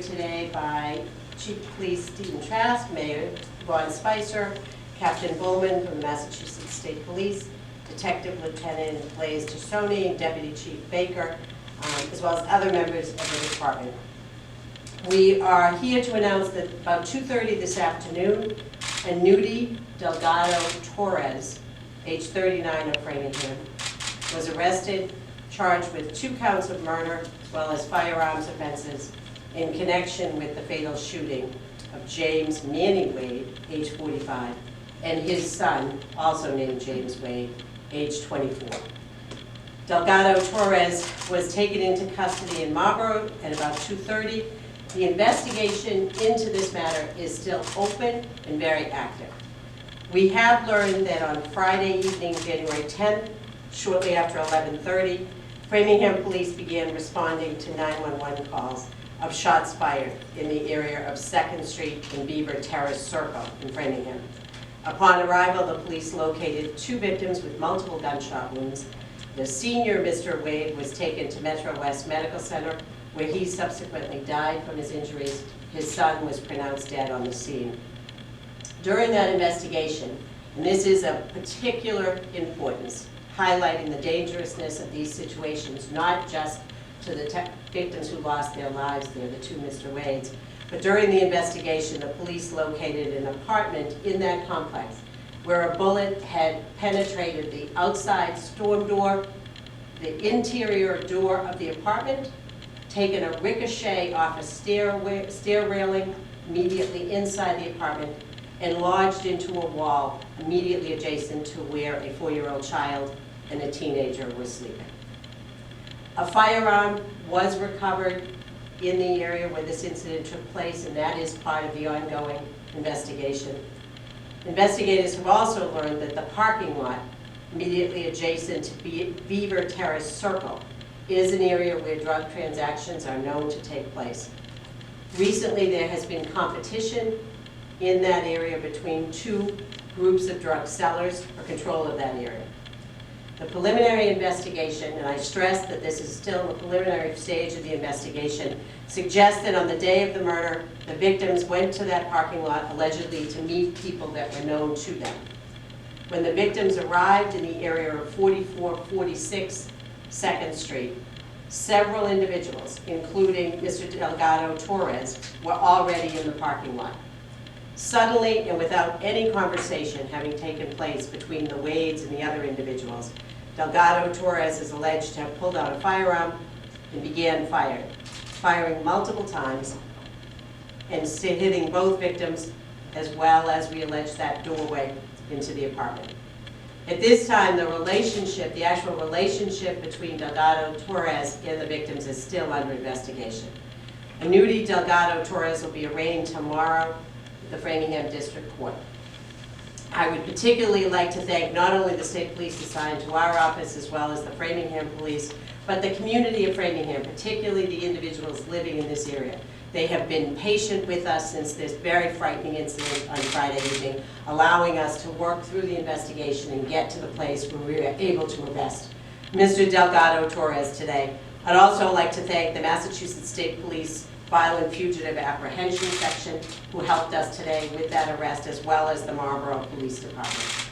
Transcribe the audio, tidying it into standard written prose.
Today by Chief of Police Stephen Trask, Mayor Vaughn Spicer, Captain Bowman from the Massachusetts State Police, Detective Lieutenant Blaise Tassoni, Deputy Chief Baker, as well as other members of the department. We are here to announce that about 2:30 this afternoon, Anuti Delgado Torres, age 39 of Framingham, was arrested, charged with 2 counts of murder as well as firearms offenses in connection with the fatal shooting of James Manny Wade, age 45, and his son, also named James Wade, age 24. Delgado Torres was taken into custody in Marlborough at about 2:30. The investigation into this matter is still open and very active. We have learned that on Friday evening, January 10th, shortly after 11:30, Framingham police began responding to 911 calls of shots fired in the area of 2nd Street and Beaver Terrace Circle in Framingham. Upon arrival, the police located 2 victims with multiple gunshot wounds. The senior, Mr. Wade, was taken to Metro West Medical Center, where he subsequently died from his injuries. His son was pronounced dead on the scene. During that investigation, and this is of particular importance, highlighting the dangerousness of these situations, not just to the victims who lost their lives there, the 2 Mr. Wades. But during the investigation, the police located an apartment in that complex where a bullet had penetrated the outside storm door, the interior door of the apartment, taken a ricochet off a stair railing immediately inside the apartment, and lodged into a wall immediately adjacent to where a 4-year-old child and a teenager were sleeping. A firearm was recovered in the area where this incident took place, and that is part of the ongoing investigation. Investigators have also learned that the parking lot immediately adjacent to Beaver Terrace Circle is an area where drug transactions are known to take place. Recently, there has been competition in that area between 2 groups of drug sellers for control of that area. The preliminary investigation, and I stress that this is still in the preliminary stage of the investigation, suggests that on the day of the murder, the victims went to that parking lot allegedly to meet people that were known to them. When the victims arrived in the area of 4446 2nd Street, several individuals, including Mr. Delgado Torres, were already in the parking lot. Suddenly, and without any conversation having taken place between the Wades and the other individuals, Delgado Torres is alleged to have pulled out a firearm and began firing multiple times and hitting both victims, as well as, we allege, that doorway into the apartment. At this time, the actual relationship between Delgado Torres and the victims is still under investigation. Anuti Delgado Torres will be arraigned tomorrow at the Framingham District Court. I would particularly like to thank not only the state police assigned to our office as well as the Framingham police, but the community of Framingham, particularly the individuals living in this area. They have been patient with us since this very frightening incident on Friday evening, allowing us to work through the investigation and get to the place where we were able to arrest Mr. Delgado Torres today. I'd also like to thank the Massachusetts State Police Violent Fugitive Apprehension Section, who helped us today with that arrest, as well as the Marlborough Police Department.